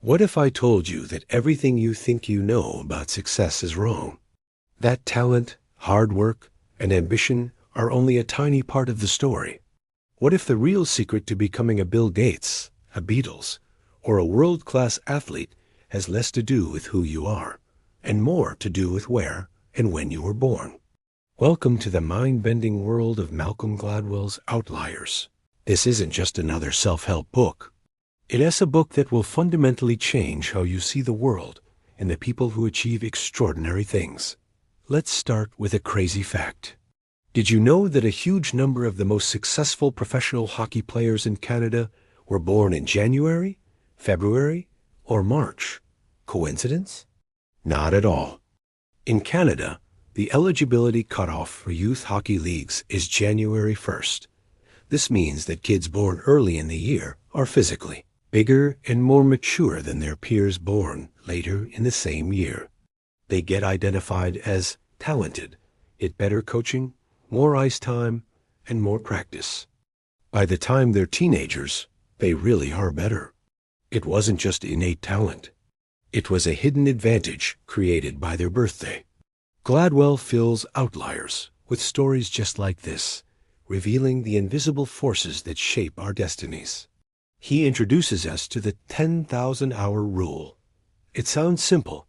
What if I told you that everything you think you know about success is wrong? That talent, hard work, and ambition are only a tiny part of the story. What if the real secret to becoming a Bill Gates, a Beatles, or a world-class athlete has less to do with who you are, and more to do with where and when you were born? Welcome to the mind-bending world of Malcolm Gladwell's Outliers. This isn't just another self-help book. It is a book that will fundamentally change how you see the world and the people who achieve extraordinary things. Let's start with a crazy fact. Did you know that a huge number of the most successful professional hockey players in Canada were born in January, February, or March? Coincidence? Not at all. In Canada, the eligibility cutoff for youth hockey leagues is January 1st. This means that kids born early in the year are physically bigger and more mature than their peers born later in the same year. They get identified as talented, get better coaching, more ice time, and more practice. By the time they're teenagers, they really are better. It wasn't just innate talent. It was a hidden advantage created by their birthday. Gladwell fills Outliers with stories just like this, revealing the invisible forces that shape our destinies. He introduces us to the 10,000-hour rule. It sounds simple.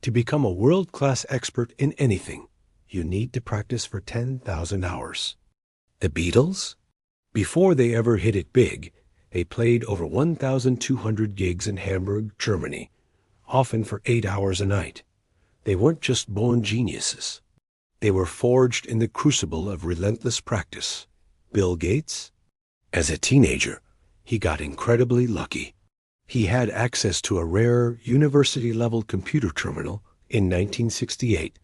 To become a world-class expert in anything, you need to practice for 10,000 hours. The Beatles? Before they ever hit it big, they played over 1,200 gigs in Hamburg, Germany, often for 8 hours a night. They weren't just born geniuses. They were forged in the crucible of relentless practice. Bill Gates? As a teenager, he got incredibly lucky. He had access to a rare university-level computer terminal in 1968.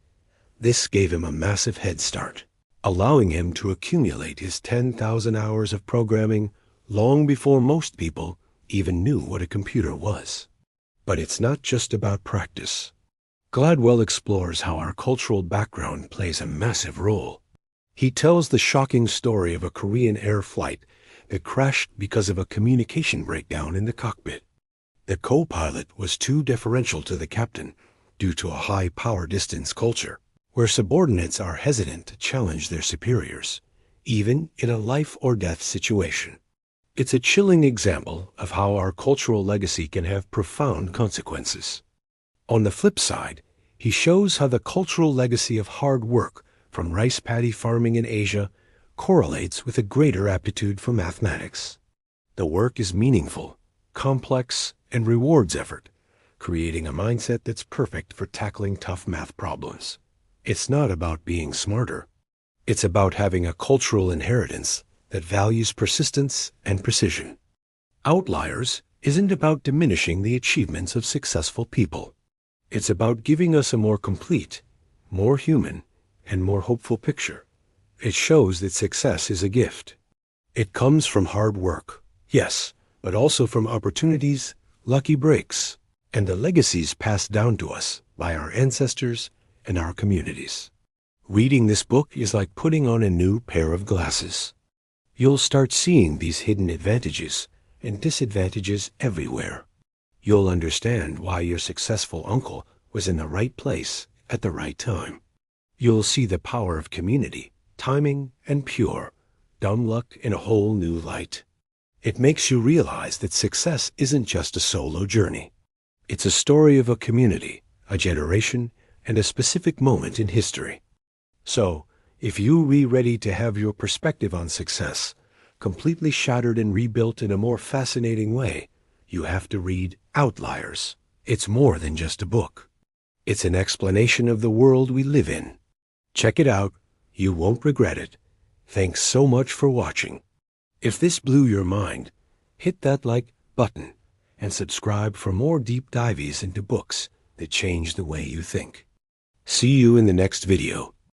This gave him a massive head start, allowing him to accumulate his 10,000 hours of programming long before most people even knew what a computer was. But it's not just about practice. Gladwell explores how our cultural background plays a massive role. He tells the shocking story of a Korean Air flight that crashed because of a communication breakdown in the cockpit. The co-pilot was too deferential to the captain due to a high power distance culture, where subordinates are hesitant to challenge their superiors, even in a life or death situation. It's a chilling example of how our cultural legacy can have profound consequences. On the flip side, he shows how the cultural legacy of hard work from rice paddy farming in Asia correlates with a greater aptitude for mathematics. The work is meaningful, complex, and rewards effort, creating a mindset that's perfect for tackling tough math problems. It's not about being smarter. It's about having a cultural inheritance that values persistence and precision. Outliers isn't about diminishing the achievements of successful people. It's about giving us a more complete, more human, and more hopeful picture. It shows that success is a gift. It comes from hard work, yes, but also from opportunities, lucky breaks, and the legacies passed down to us by our ancestors and our communities. Reading this book is like putting on a new pair of glasses. You'll start seeing these hidden advantages and disadvantages everywhere. You'll understand why your successful uncle was in the right place at the right time. You'll see the power of community, timing, and pure, dumb luck in a whole new light. It makes you realize that success isn't just a solo journey. It's a story of a community, a generation, and a specific moment in history. So, if you'll be ready to have your perspective on success completely shattered and rebuilt in a more fascinating way, you have to read Outliers. It's more than just a book. It's an explanation of the world we live in. Check it out. You won't regret it. Thanks so much for watching. If this blew your mind, hit that like button and subscribe for more deep dives into books that change the way you think. See you in the next video.